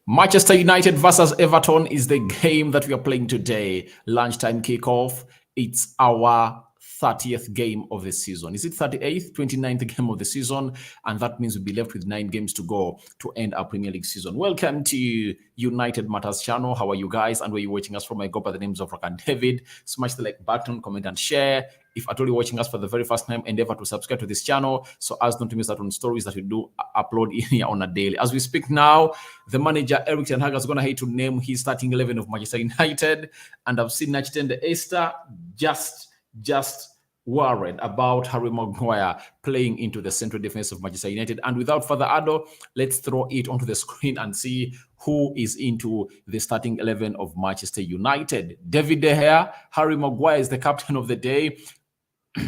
Manchester United versus Everton is the game that we are playing today. Lunchtime kickoff. It's our 30th game of the season. Is it 38th, 29th game of the season? And that means we'll be left with 9 games to go to end our Premier League season. Welcome to United Matters channel. How are you guys? And where you watching us from? I go by the names of Rock and David. Smash the like button, comment and share. If at all you're watching us for the very first time, endeavor to subscribe to this channel so as not to miss out on stories that we do upload in here on a daily. As we speak now, the manager Eric Ten Hag is going to hate to name his starting 11 of Manchester United, and I've seen Nachitende Esther just worried about Harry Maguire playing into the central defense of Manchester United. And without further ado, let's throw it onto the screen and see who is into the starting 11 of Manchester United. David De Gea, Harry Maguire is the captain of the day.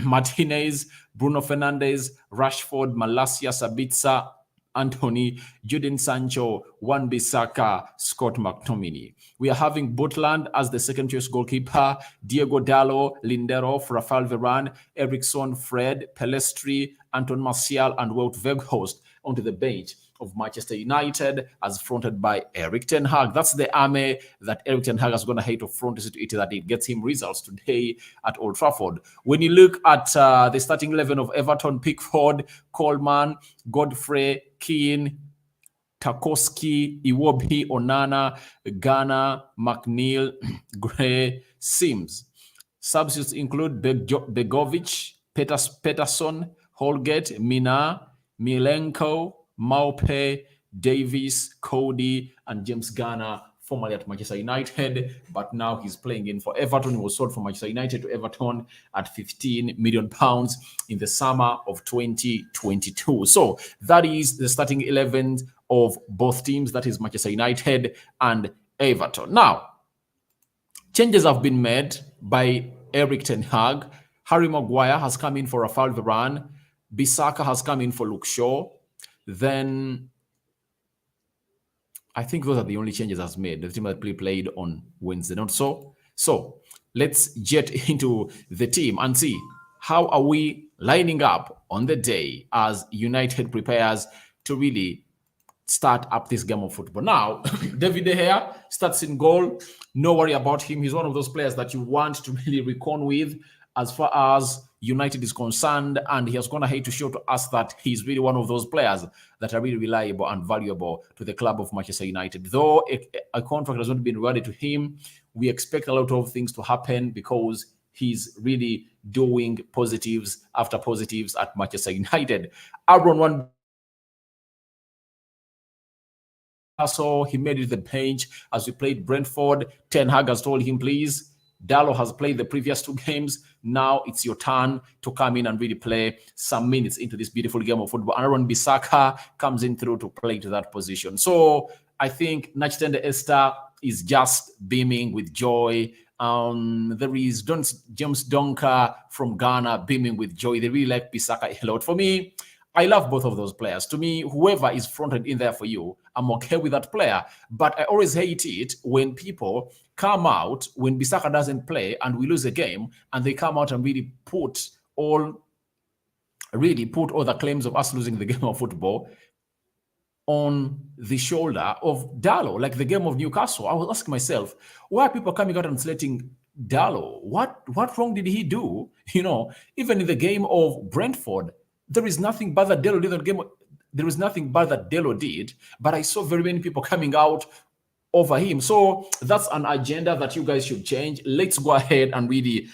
Martinez, Bruno Fernandes, Rashford, Malacia, Sabitzer, Anthony, Jadon Sancho, Wan-Bissaka, Scott McTominay. We are having Butland as the second choice goalkeeper, Diego Dallo, Lindelof, Rafael Varane, Eriksen, Fred, Pelestri, Anton Martial, and Wout Weghorst onto the bench of Manchester United, as fronted by Eric Ten Hag. That's the army that Eric Ten Hag is going to hate to front it that it gets him results today at Old Trafford. When you look at the starting 11 of Everton, Pickford, Coleman, Godfrey, Keane, Tarkowski, Iwobi, Onana, Ghana, McNeil, Gray, Sims. Substitutes include Begovic, Peterson, Holgate, Mina, Milenko, Maupe, Davies, Cody, and James Garner, formerly at Manchester United, but now he's playing in for Everton. He was sold from Manchester United to Everton at £15 million in the summer of 2022. So that is the starting 11 of both teams, that is Manchester United and Everton. Now, changes have been made by Eric Ten Hag. Harry Maguire has come in for Rafael Varane. Bissaka has come in for Luke Shaw. Then I think those are the only changes that's made. The team that played on Wednesday, not so. So let's get into the team and see how are we lining up on the day as United prepares to really start up this game of football. Now, David De Gea starts in goal. No worry about him. He's one of those players that you want to really reckon with as far as United is concerned, and he has gone ahead to show to us that he's really one of those players that are really reliable and valuable to the club of Manchester United. Though a contract has not been awarded to him, we expect a lot of things to happen because he's really doing positives after positives at Manchester United. Aaron so he made it to the bench as we played Brentford. Ten Hag has told him, please, Dallo has played the previous 2 games. Now it's your turn to come in and really play some minutes into this beautiful game of football. And Bissaka comes in through to play to that position. So I think Nachitende Esther is just beaming with joy. There is James Donker from Ghana beaming with joy. They really like Bissaka a lot. For me, I love both of those players. To me, whoever is fronted in there for you, I'm okay with that player. But I always hate it when people come out, when Bissaka doesn't play and we lose a game, and they come out and really put all the claims of us losing the game of football on the shoulder of Dallo, like the game of Newcastle. I was asking myself, why are people coming out and slating Dallo? What wrong did he do? You know, even in the game of Brentford, there is nothing bad that Dallo did that game. There is nothing bad that Dallo did, but I saw very many people coming out over him. So that's an agenda that you guys should change. Let's go ahead and really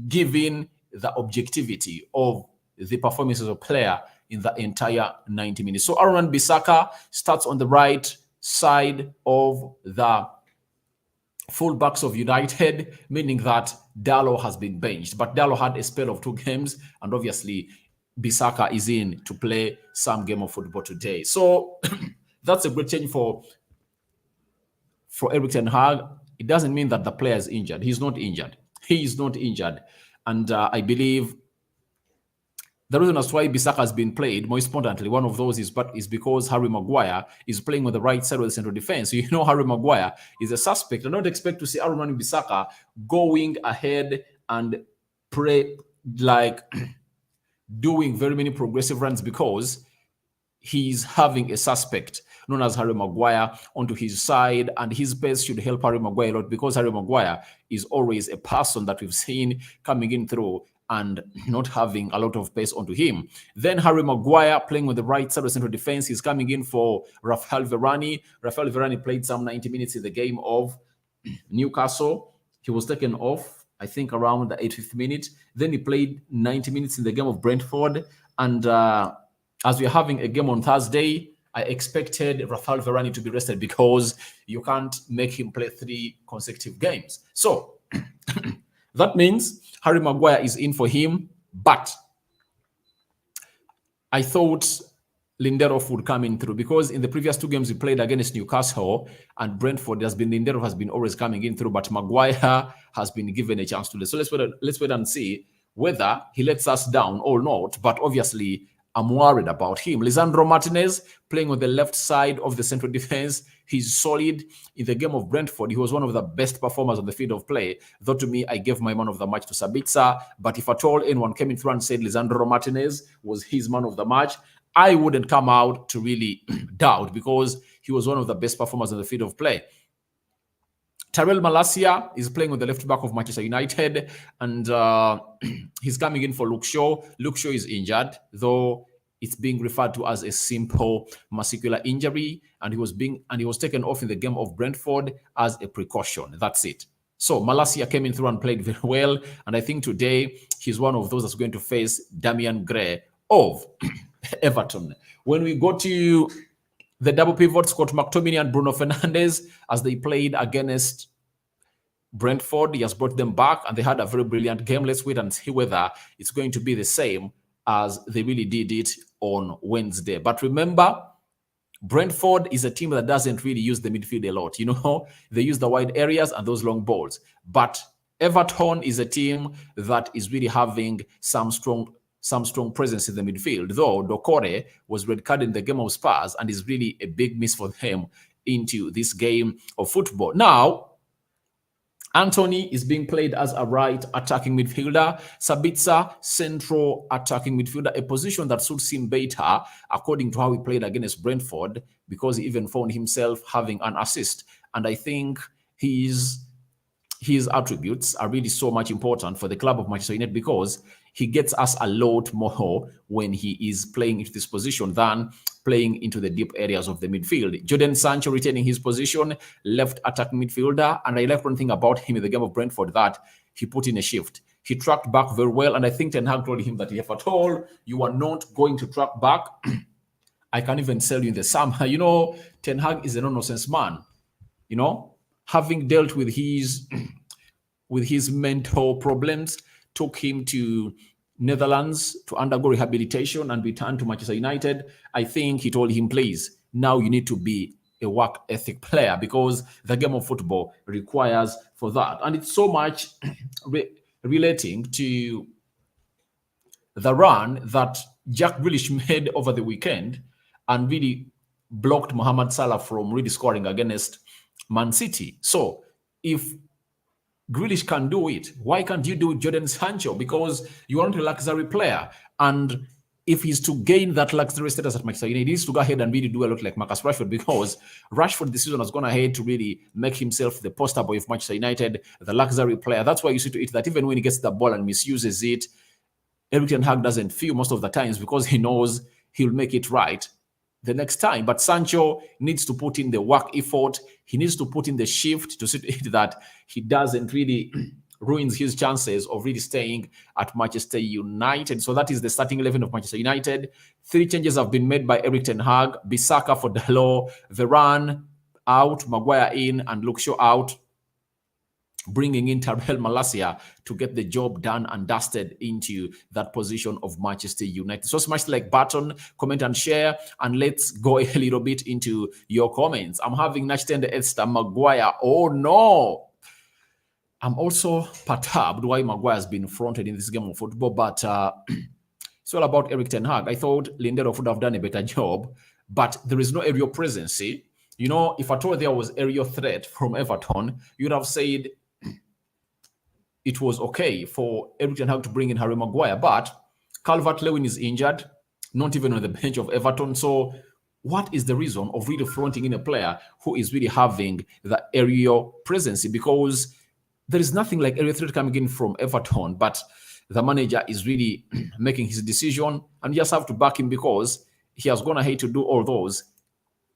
give in the objectivity of the performances of a player in the entire 90 minutes. So Aaron Bissaka starts on the right side of the fullbacks of United, meaning that Dallo has been benched. But Dallo had a spell of 2 games, and obviously Bissaka is in to play some game of football today. So that's a great change for Eric Ten Hag. It doesn't mean that the player is injured. He's not injured. He is not injured. And I believe the reason as why Bissaka has been played, more importantly, one of those is because Harry Maguire is playing on the right side of the central defense. So you know Harry Maguire is a suspect. I don't expect to see Aaron Bissaka going ahead and doing very many progressive runs because he's having a suspect known as Harry Maguire, onto his side, and his pace should help Harry Maguire a lot because Harry Maguire is always a person that we've seen coming in through and not having a lot of pace onto him. Then Harry Maguire playing on the right side of central defense. He's coming in for Rafael Varane. Rafael Varane played some 90 minutes in the game of Newcastle. He was taken off, I think, around the 85th minute. Then he played 90 minutes in the game of Brentford. And as we're having a game on Thursday, I expected Rafael Varane to be rested because you can't make him play 3 consecutive games. So that means Harry Maguire is in for him, but I thought Lindelof would come in through because in the previous 2 games he played against Newcastle and Brentford, Lindelof has been always coming in through, but Maguire has been given a chance to play. So let's wait and see whether he lets us down or not. But obviously, I'm worried about him. Lisandro Martinez playing on the left side of the central defense. He's solid. In the game of Brentford, he was one of the best performers on the field of play. Though to me, I gave my man of the match to Sabitzer. But if at all anyone came in through and said Lisandro Martinez was his man of the match, I wouldn't come out to really doubt because he was one of the best performers on the field of play. Tyrell Malacia is playing on the left back of Manchester United, and he's coming in for Luke Shaw. Luke Shaw is injured, though it's being referred to as a simple muscular injury, and he was taken off in the game of Brentford as a precaution. That's it. So Malacia came in through and played very well, and I think today he's one of those that's going to face Damian Gray of Everton. When we go to the double pivot, Scott McTominay and Bruno Fernandes, as they played against Brentford, he has brought them back and they had a very brilliant game. Let's wait and see whether it's going to be the same as they really did it on Wednesday. But remember, Brentford is a team that doesn't really use the midfield a lot. You know, they use the wide areas and those long balls. But Everton is a team that is really having some strong presence in the midfield, though Dokore was red carded in the game of Spurs and is really a big miss for them into this game of football. Now, Anthony is being played as a right attacking midfielder. Sabitzer, central attacking midfielder, a position that suits him better according to how he played against Brentford because he even found himself having an assist. And I think his attributes are really so much important for the club of Manchester United because he gets us a lot more when he is playing into this position than playing into the deep areas of the midfield. Jadon Sancho retaining his position, left attacking midfielder. And I like one thing about him in the game of Brentford that he put in a shift. He tracked back very well. And I think Ten Hag told him that if at all you are not going to track back, I can't even sell you in the summer. You know, Ten Hag is a no-nonsense man. You know, having dealt with his mental problems, took him to Netherlands to undergo rehabilitation and return to Manchester United. I think he told him, please, now you need to be a work ethic player because the game of football requires for that. And it's so much relating to the run that Jack Grealish made over the weekend and really blocked Mohamed Salah from really scoring against Man City. So if Grealish can do it, why can't you do Jadon Sancho? Because you aren't a luxury player. And if he's to gain that luxury status at Manchester United, he needs to go ahead and really do a lot like Marcus Rashford, because Rashford this season has gone ahead to really make himself the poster boy of Manchester United, the luxury player. That's why you see to it that even when he gets the ball and misuses it, Erik ten Hag doesn't feel most of the times because he knows he'll make it right the next time. But Sancho needs to put in the work effort. He needs to put in the shift to see to it that he doesn't really ruins his chances of really staying at Manchester United. So that is the starting 11 of Manchester United. 3 changes have been made by Erik ten Hag. Bissaka for Dalot, Varane out, Maguire in, and Luke Shaw out, bringing in Tyrell Malacia to get the job done and dusted into that position of Manchester United. So smash the like button, comment and share, and let's go a little bit into your comments. I'm having Nachtende Esther Maguire. Oh no! I'm also perturbed why Maguire has been fronted in this game of football, but it's all about Erik ten Hag. I thought Lindelof would have done a better job, but there is no aerial presence. See? You know, if at all there was aerial threat from Everton, you'd have said it was okay for Erik ten Hag to bring in Harry Maguire, but Calvert-Lewin is injured, not even on the bench of Everton. So what is the reason of really fronting in a player who is really having the aerial presence? Because there is nothing like aerial threat coming in from Everton, but the manager is really making his decision, and you just have to back him because he has gone ahead to do all those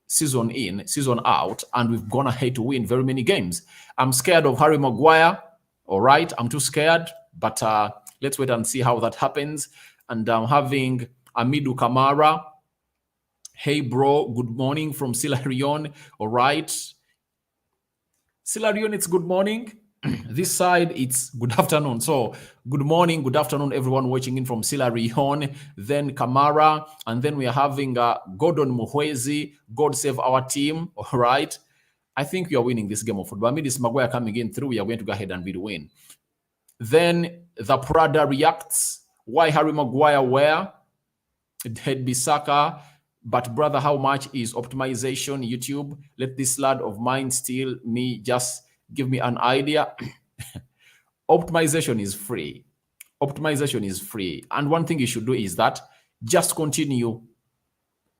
season in, season out, and we've gone ahead to win very many games. I'm scared of Harry Maguire. All right, I'm too scared, but let's wait and see how that happens. And I'm having Amidu Kamara. Hey, bro, good morning from Silarion. All right. Silarion, it's good morning. This side, it's good afternoon. So, good morning, good afternoon, everyone watching in from Silarion. Then Kamara, and then we are having Gordon Muhwezi. God save our team. All right. I think we are winning this game of football. I mean, this Maguire coming in through, we are going to go ahead and really win. Then the Prada reacts. Why Harry Maguire where? Head Bissaka. But brother, how much is optimization? YouTube, let this lad of mine steal me. Just give me an idea. Optimization is free. Optimization is free. And one thing you should do is that just continue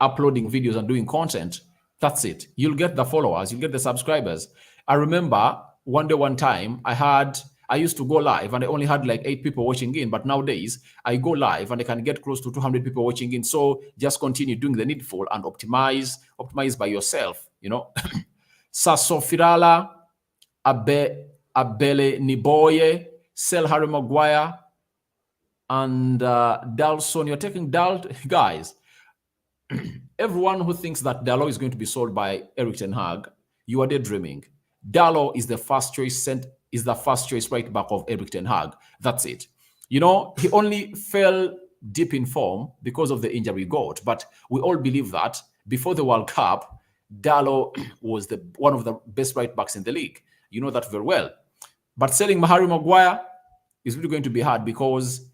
uploading videos and doing content. That's it. You'll get the followers, you'll get the subscribers. I remember one day, one time, I used to go live and I only had like 8 people watching in, but nowadays I go live and I can get close to 200 people watching in. So just continue doing the needful and optimize by yourself, you know. Sasso Firala, Abele Niboye, Sell Harry Maguire, and Dalson. You're taking Dal, guys. Everyone who thinks that Dalot is going to be sold by Erik ten Hag, you are daydreaming. Dalot is the first choice right back of Erik ten Hag. That's it. You know, he only fell deep in form because of the injury he got. But we all believe that before the World Cup, Dalot was one of the best right backs in the league. You know that very well. But selling Harry Maguire is really going to be hard because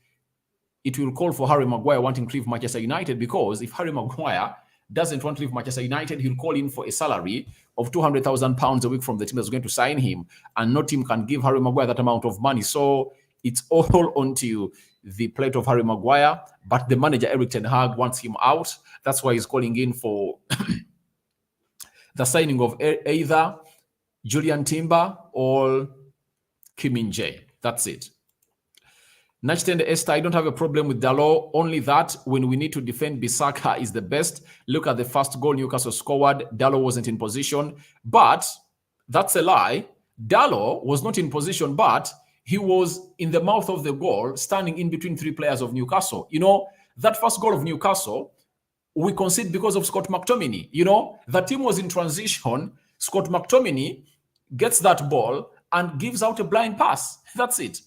it will call for Harry Maguire wanting to leave Manchester United, because if Harry Maguire doesn't want to leave Manchester United, he'll call in for a salary of £200,000 a week from the team that's going to sign him, and no team can give Harry Maguire that amount of money. So it's all onto the plate of Harry Maguire, but the manager, Erik ten Hag, wants him out. That's why he's calling in for the signing of either Julian Timber or Kim Min-jae. That's it. Nachtende Esther, I don't have a problem with Dalot, only that when we need to defend, Bissaka is the best. Look at the first goal Newcastle scored. Dalot wasn't in position, but that's a lie. Dalot was not in position, but he was in the mouth of the goal, standing in between 3 players of Newcastle. You know, that first goal of Newcastle, we conceded because of Scott McTominay. You know, the team was in transition. Scott McTominay gets that ball and gives out a blind pass. That's it.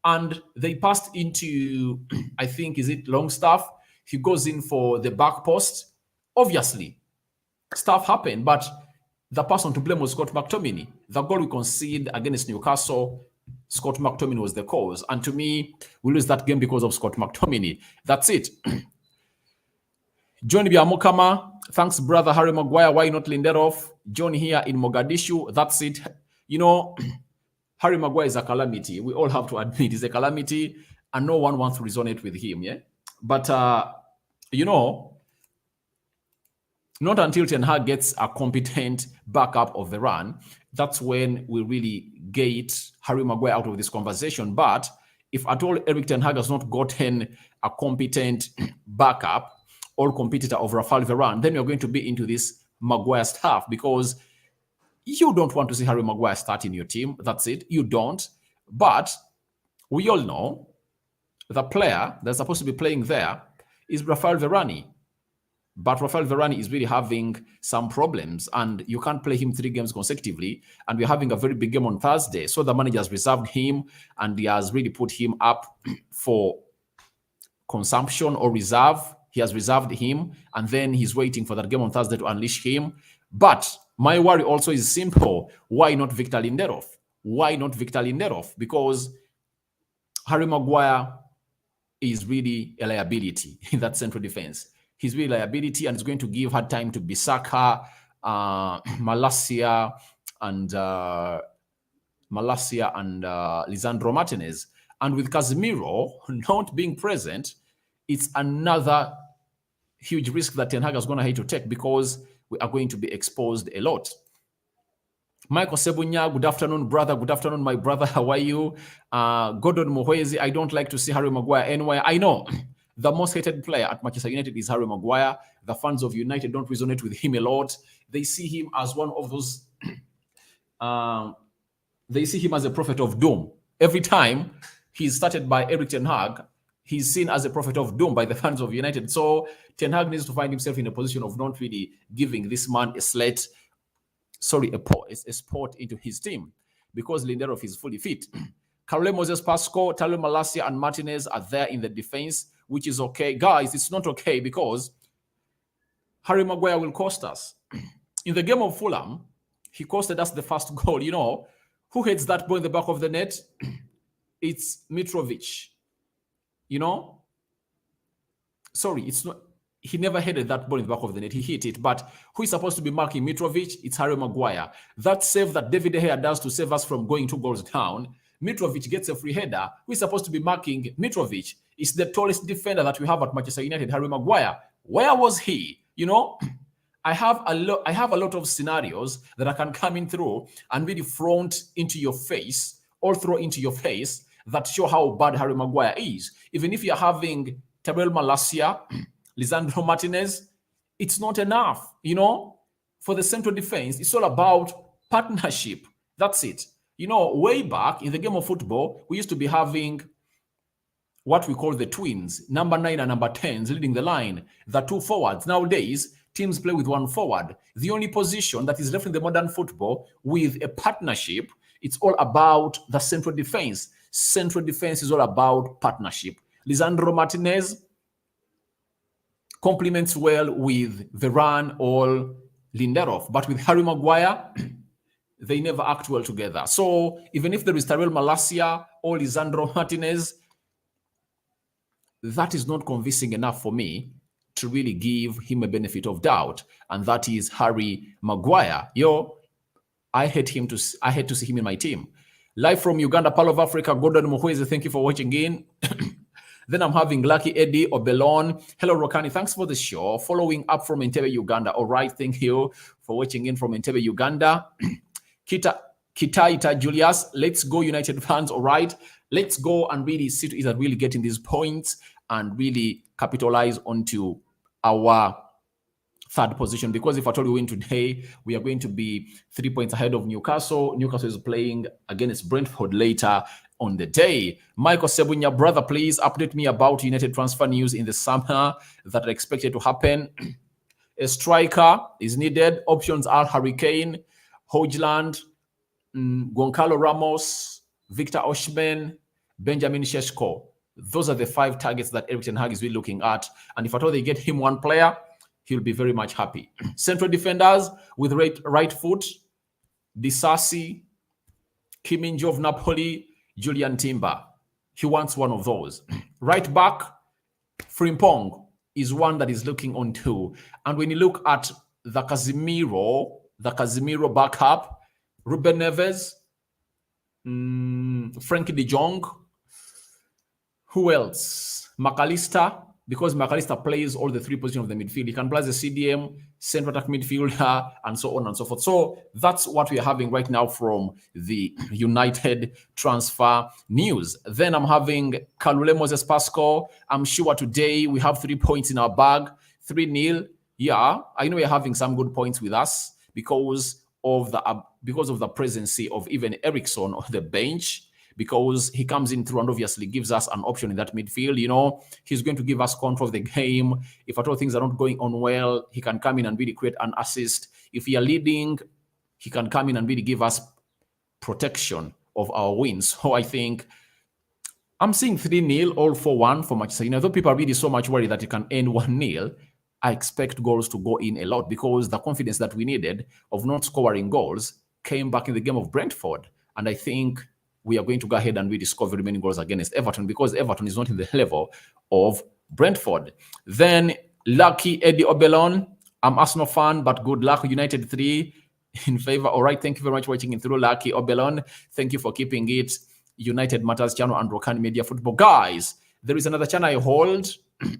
And they passed into, I think, is it Longstaff? He goes in for the back post. Obviously, stuff happened, but the person to blame was Scott McTominay. The goal we conceded against Newcastle, Scott McTominay was the cause. And to me, we lose that game because of Scott McTominay. That's it. John Biamokama, thanks, brother Harry Maguire. Why not Lindelof? John here in Mogadishu. That's it. You know, Harry Maguire is a calamity. We all have to admit he's a calamity, and no one wants to resonate with him. Yeah, but you know, not until Ten Hag gets a competent backup of the run, that's when we really get Harry Maguire out of this conversation. But if at all Erik ten Hag has not gotten a competent backup or competitor of Rafael Varane, then you're going to be into this Maguire stuff, because you don't want to see Harry Maguire start in your team. That's it. You don't. But we all know the player that's supposed to be playing there is Rafael Varane. But Rafael Varane is really having some problems, and you can't play him 3 games consecutively. And we're having a very big game on Thursday. So the manager has reserved him, and he has really put him up for consumption or reserve. He has reserved him, and then he's waiting for that game on Thursday to unleash him. But my worry also is simple. Why not Victor Lindelof? Why not Victor Lindelof? Because Harry Maguire is really a liability in that central defense. He's really a liability, and it's going to give hard time to Bissaka, Malacia, and Lisandro Martinez. And with Casemiro not being present, it's another huge risk that Ten Hag is going to have to take because we are going to be exposed a lot. Michael Sebunya, good afternoon, brother. Good afternoon, my brother. How are you? Gordon Muhwezi, I don't like to see Harry Maguire anywhere. I know the most hated player at Manchester United is Harry Maguire. The fans of United don't resonate with him a lot. They see him as one of those, they see him as a prophet of doom. Every time he's started by Erik Ten Hag, he's seen as a prophet of doom by the fans of United. So Ten Hag needs to find himself in a position of not really giving this man a sport into his team because Lindelof is fully fit. Carole Moses Pasco, Talo Malacia, and Martinez are there in the defense, which is okay. Guys, it's not okay because Harry Maguire will cost us. In the game of Fulham, he costed us the first goal. You know, who hits that ball in the back of the net? It's Mitrovic. You know? Sorry, it's not. He never headed that ball in the back of the net. He hit it. But who is supposed to be marking Mitrovic? It's Harry Maguire. That save that David De Gea does to save us from going 2 goals down, Mitrovic gets a free header. Who is supposed to be marking Mitrovic? It's the tallest defender that we have at Manchester United, Harry Maguire. Where was he? You know, I have a lot of scenarios that I can come in through and really front into your face or throw into your face that show how bad Harry Maguire is. Even if you're having Tyrell Malacia, Lisandro Martinez, it's not enough, you know, for the central defense. It's all about partnership. That's it. You know, way back in the game of football, we used to be having what we call the twins, number 9 and number 10s leading the line, the 2 forwards. Nowadays, teams play with 1 forward. The only position that is left in the modern football with a partnership, it's all about the central defense. Central defense is all about partnership. Lisandro Martinez complements well with Varane or Lindelof, but with Harry Maguire, they never act well together. So even if there is Tyrell Malacia or Lisandro Martinez, that is not convincing enough for me to really give him a benefit of doubt, and that is Harry Maguire. I hate to see him in my team. Live from Uganda, Pearl of Africa, Gordon Muhwezi, thank you for watching in. Then I'm having Lucky Eddie Obelon. Hello, Rokani. Thanks for the show. Following up from Entebbe, Uganda. All right. Thank you for watching in from Entebbe, Uganda. Kitaita Julius. Let's go, United fans. All right. Let's go and really see to it that really getting these points and really capitalize onto our 3rd position, because if at all we win today, we are going to be 3 points ahead of Newcastle. Newcastle is playing against Brentford later on the day. Michael Sebunya, brother, please update me about United transfer news in the summer that are expected to happen. A striker is needed. Options are Harry Kane, Hojland, Goncalo Ramos, Victor Osimhen, Benjamin Sesko. Those are the 5 targets that Erik Ten Hag is really looking at. And if at all they get him 1 player, he'll be very much happy. Central defenders with right foot, Disasi, Kim Min-jae of Napoli, Julian Timber. He wants one of those. Right back, Frimpong is one that is looking on too. And when you look at the Casemiro backup, Ruben Neves, Frankie de Jong, who else? McAllister, because McAllister plays all the 3 positions of the midfield. He can play as a CDM, central attack midfielder, and so on and so forth. So that's what we are having right now from the United transfer news. Then I'm having Carole Moses Pascal. I'm sure today we have 3 points in our bag, 3-0. Yeah, I know we're having some good points with us because of the presence of even Eriksson on the bench, because he comes in through and obviously gives us an option in that midfield. You know, he's going to give us control of the game. If at all things are not going on well, he can come in and really create an assist. If we are leading, he can come in and really give us protection of our wins. So I think I'm seeing 3-0, all 4-1 for Manchester United. Although people are really so much worried that it can end 1-0, I expect goals to go in a lot, because the confidence that we needed of not scoring goals came back in the game of Brentford. And I think we are going to go ahead and really score very many goals against Everton, because Everton is not in the level of Brentford. Then Lucky Eddie Obelon. I'm Arsenal fan, but good luck. United 3 in favor. All right. Thank you very much for watching in through, Lucky Obelon. Thank you for keeping it United Matters channel and Rokan Media Football. Guys, there is another channel I hold.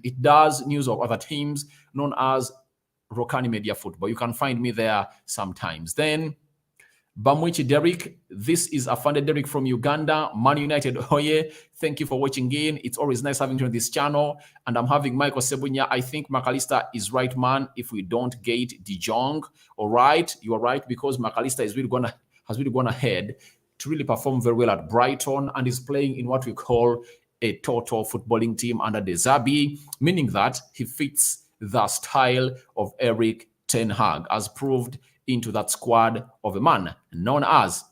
it does news of other teams known as Rokani Media Football. You can find me there sometimes. Then Bamwichi Derek, this is Afande Derek from Uganda, Man United Oye. Thank you for watching in. It's always nice having you on this channel. And I'm having Michael Sebunya. I think McAllister is right, man, if we don't get De Jong. All right, you are right, because McAllister has really gone ahead to really perform very well at Brighton and is playing in what we call a total footballing team under De Zerbi, meaning that he fits the style of Eric Ten Hag, as proved into that squad of a man known as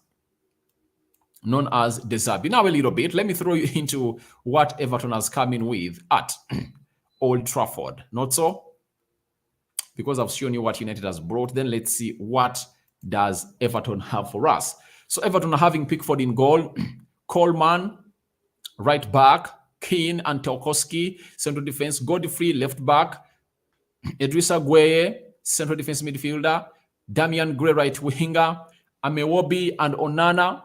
De Zerbi. Now a little bit, let me throw you into what Everton has come in with at Old Trafford. Not so? Because I've shown you what United has brought, then let's see what does Everton have for us. So Everton are having Pickford in goal, Coleman, right back, Keane and Tarkowski, central defense, Godfrey, left back, Idrissa Gueye, central defense midfielder, Damian Gray, right winger, Amewobi and Onana,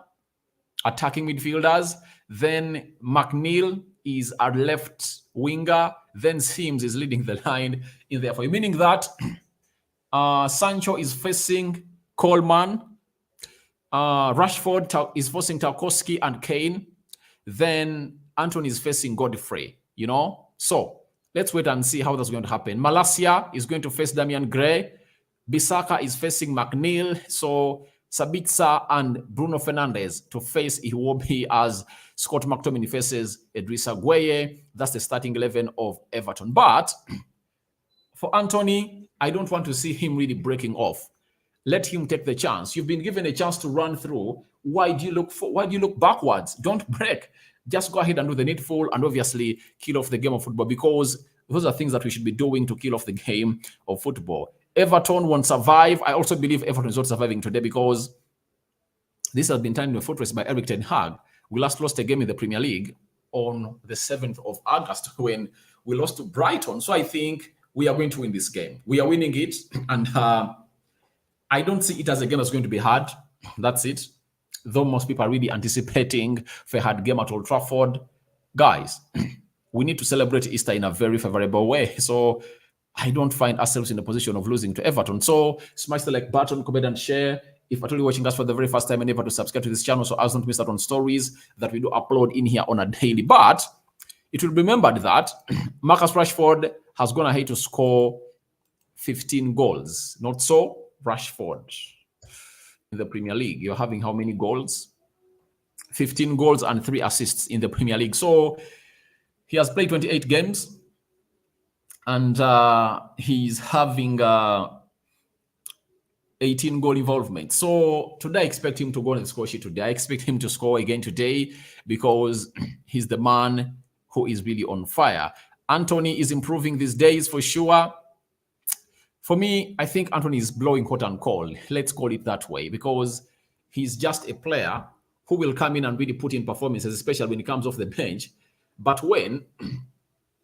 attacking midfielders. Then McNeil is our left winger. Then Sims is leading the line in there for you, meaning that Sancho is facing Coleman, Rashford is facing Tarkowski and Kane. Then Anthony is facing Godfrey, you know? So let's wait and see how that's going to happen. Malacia is going to face Damian Gray. Bissaka is facing McNeil. So Sabitzer and Bruno Fernandes to face Iwobi as Scott McTominay faces Idrissa Gueye. That's the starting 11 of Everton. But for Anthony, I don't want to see him really breaking off. Let him take the chance. You've been given a chance to run through. Why do you look backwards? Don't break. Just go ahead and do the needful and obviously kill off the game of football, because those are things that we should be doing to kill off the game of football. Everton won't survive. I also believe Everton is not surviving today because this has been turned into a fortress by Eric Ten Hag. We last lost a game in the Premier League on the 7th of August when we lost to Brighton. So I think we are going to win this game. We are winning it, and I don't see it as a game that's going to be hard. That's it. Though most people are really anticipating for a hard game at Old Trafford. Guys, we need to celebrate Easter in a very favorable way. So I don't find ourselves in a position of losing to Everton. So smash the like button, comment and share. If you're totally watching us for the very first time, and never to subscribe to this channel so as not to miss out on stories that we do upload in here on a daily. But it will be remembered that Marcus Rashford has gone ahead to score 15 goals. Not so, Rashford. In the Premier League, you're having how many goals? 15 goals and 3 assists in the Premier League. So he has played 28 games. And he's having 18 goal involvement. So today I expect him to go on the score sheet today. I expect him to score again today because he's the man who is really on fire. Anthony is improving these days for sure. For me, I think Anthony is blowing hot and cold. Let's call it that way, because he's just a player who will come in and really put in performances, especially when he comes off the bench. But when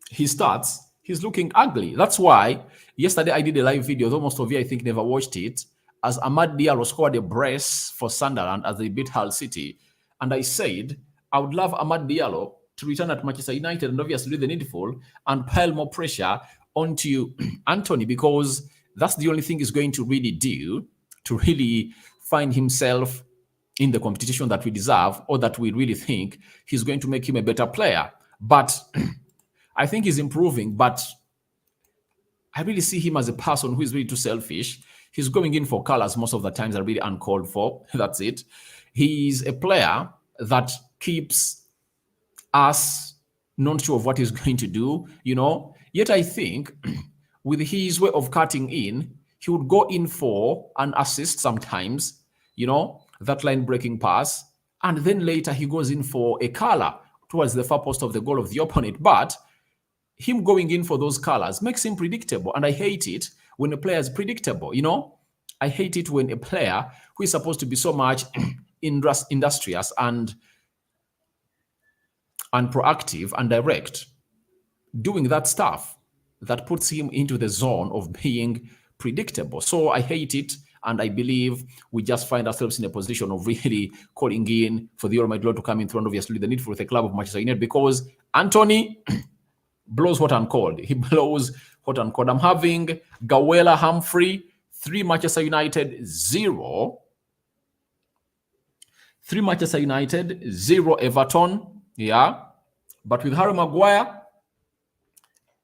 he starts, he's looking ugly. That's why yesterday I did a live video, though most of you, I think, never watched it, as Amad Diallo scored a brace for Sunderland as they beat Hull City. And I said, I would love Amad Diallo to return at Manchester United and obviously do the needful and pile more pressure onto Anthony, because that's the only thing he's going to really do to really find himself in the competition that we deserve, or that we really think he's going to make him a better player. But I think he's improving, but I really see him as a person who is really too selfish. He's going in for colors most of the times are really uncalled for. That's it. He's a player that keeps us not sure of what he's going to do, you know. Yet I think with his way of cutting in, he would go in for an assist sometimes, you know, that line breaking pass. And then later he goes in for a color towards the far post of the goal of the opponent. But him going in for those colors makes him predictable. And I hate it when a player is predictable, you know. I hate it when a player who is supposed to be so much industrious and proactive and direct, doing that stuff that puts him into the zone of being predictable. So I hate it, and I believe we just find ourselves in a position of really calling in for the Almighty Lord to come in through, and obviously the need for the club of Manchester United, because Anthony, blows hot and cold. He blows hot and cold. I'm having Gawela Humphrey, 3 Manchester United, 0. 3 Manchester United, 0 Everton. Yeah. But with Harry Maguire,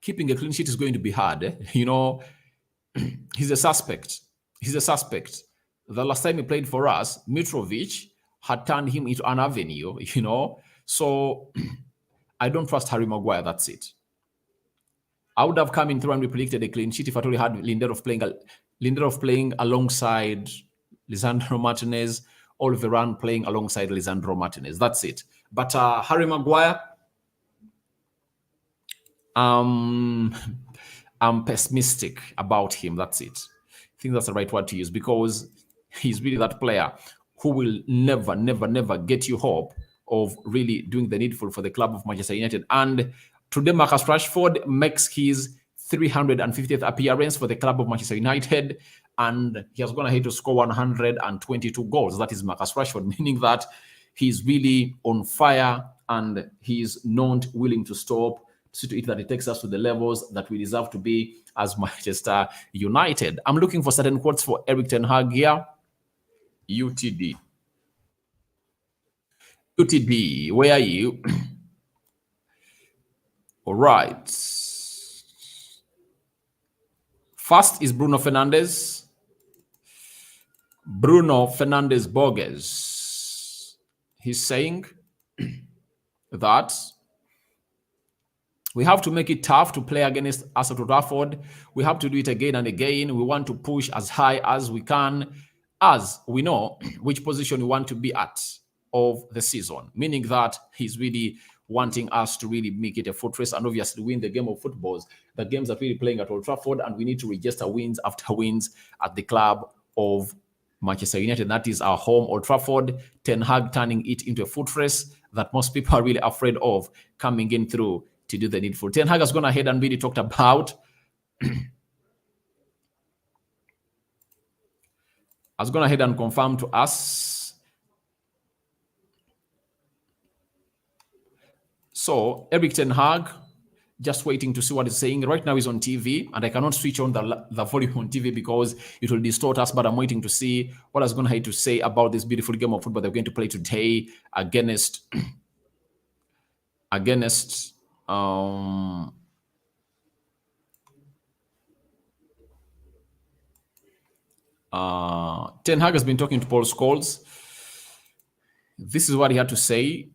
keeping a clean sheet is going to be hard. You know, he's a suspect. He's a suspect. The last time he played for us, Mitrovic had turned him into an avenue, you know. So I don't trust Harry Maguire. That's it. I would have come in through and we predicted a clean sheet if I already had Lindelof playing alongside Lisandro Martinez, Oliver Kahn playing alongside Lisandro Martinez. That's it. But Harry Maguire, I'm pessimistic about him. That's it. I think that's the right word to use because he's really that player who will never, never, never get you hope of really doing the needful for the club of Manchester United. And today, Marcus Rashford makes his 350th appearance for the club of Manchester United, and he has gone ahead to score 122 goals. That is Marcus Rashford, meaning that he's really on fire and he's not willing to stop. See to it that it takes us to the levels that we deserve to be as Manchester United. I'm looking for certain quotes for Erik ten Hag here. UTD. UTD, where are you? All right. First is Bruno Fernandes. Bruno Fernandes Borges. He's saying that we have to make it tough to play against us at Old Trafford. We have to do it again and again. We want to push as high as we can, as we know which position we want to be at of the season, meaning that he's really wanting us to really make it a fortress and obviously win the game of footballs, the games that we're playing at Old Trafford, and we need to register wins after wins at the club of Manchester United. That is our home, Old Trafford. Ten Hag turning it into a fortress that most people are really afraid of coming in through to do the needful. Ten Hag has gone ahead and really talked about has gone ahead and confirmed to us. So Erik ten Hag, just waiting to see what he's saying. Right now he's on TV, and I cannot switch on the volume on TV because it will distort us, but I'm waiting to see what he's going to say about this beautiful game of football they're going to play today against Ten Hag has been talking to Paul Scholes. This is what he had to say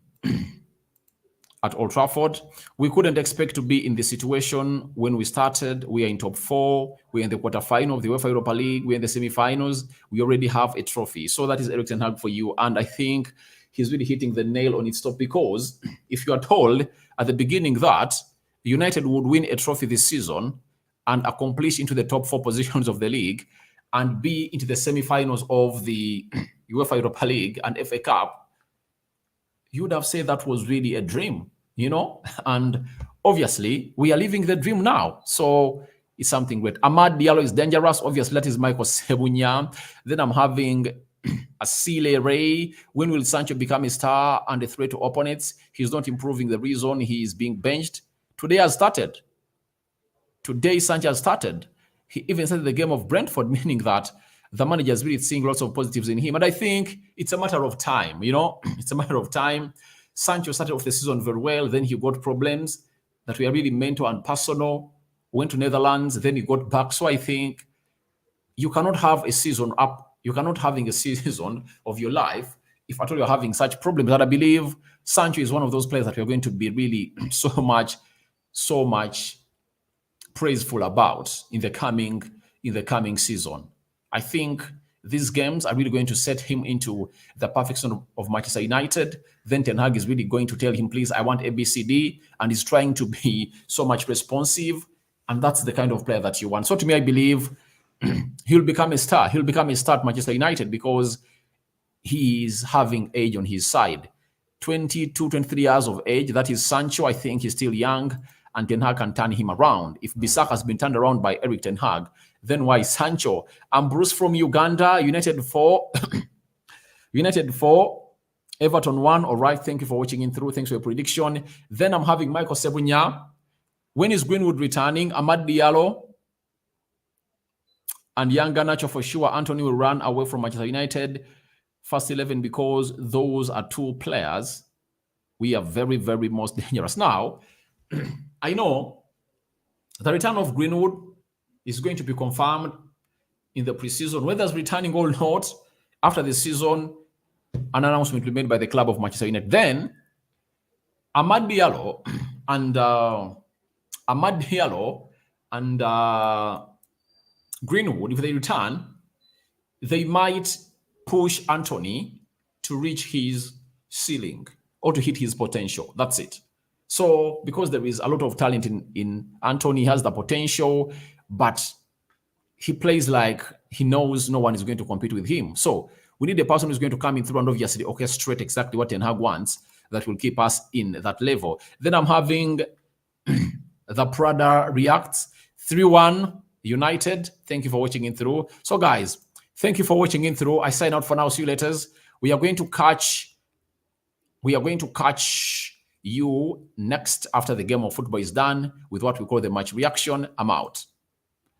at Old Trafford. We couldn't expect to be in this situation when we started. We are in top 4. We're in the quarterfinal of the UEFA Europa League. We're in the semi-finals. We already have a trophy. So that is Erik ten Hag for you. And I think he's really hitting the nail on its top because if you are told at the beginning that United would win a trophy this season and accomplish into the top 4 positions of the league and be into the semi-finals of the UEFA Europa League and FA Cup, you would have said that was really a dream, you know? And obviously, we are living the dream now. So it's something great. Amad Diallo is dangerous. Obviously, that is Michael Sebunya. Then I'm having Asile Ray. When will Sancho become a star and a threat to opponents? He's not improving. The reason he is being benched. Today has started. Today, Sancho has started. He even started the game of Brentford, meaning that the manager is really seeing lots of positives in him. And I think it's a matter of time, you know? It's a matter of time. Sancho started off the season very well. Then he got problems that were really mental and personal. Went to Netherlands. Then he got back. So I think you cannot have a season up. You cannot having a season of your life if at all you're having such problems. That I believe Sancho is one of those players that we're going to be really so much praiseful about in the coming season. I think these games are really going to set him into the perfection of Manchester United. Then Ten Hag is really going to tell him, please, I want ABCD, and he's trying to be so much responsive, and that's the kind of player that you want. So to me, I believe he'll become a star. He'll become a star at Manchester United because he's having age on his side. 22, 23 years of age. That is Sancho. I think he's still young, and Ten Hag can turn him around. If Bissaka has been turned around by Erik ten Hag, then why Sancho? I'm Bruce from Uganda. United 4. United 4. Everton 1. All right. Thank you for watching in through. Thanks for your prediction. Then I'm having Michael Sebunya. When is Greenwood returning? Amad Diallo and young Garnacho for sure. Anthony will run away from Manchester United first 11 because those are two players we are very, very most dangerous. Now, I know the return of Greenwood is going to be confirmed in the preseason. Whether it's returning or not, after the season, an announcement will be made by the club of Manchester United. Then, Amad Diallo and Greenwood, if they return, they might push Anthony to reach his ceiling or to hit his potential. That's it. So, because there is a lot of talent in Anthony, he has the potential, but he plays like he knows no one is going to compete with him. So, we need a person who's going to come in through and obviously orchestrate exactly what Ten Hag wants that will keep us in that level. Then I'm having the Prada reacts 3-1 United. Thank you for watching in through. So, guys, thank you for watching in through. I sign out for now. See you later. We are going to catch you next after the game of football is done with what we call the match reaction. I'm out.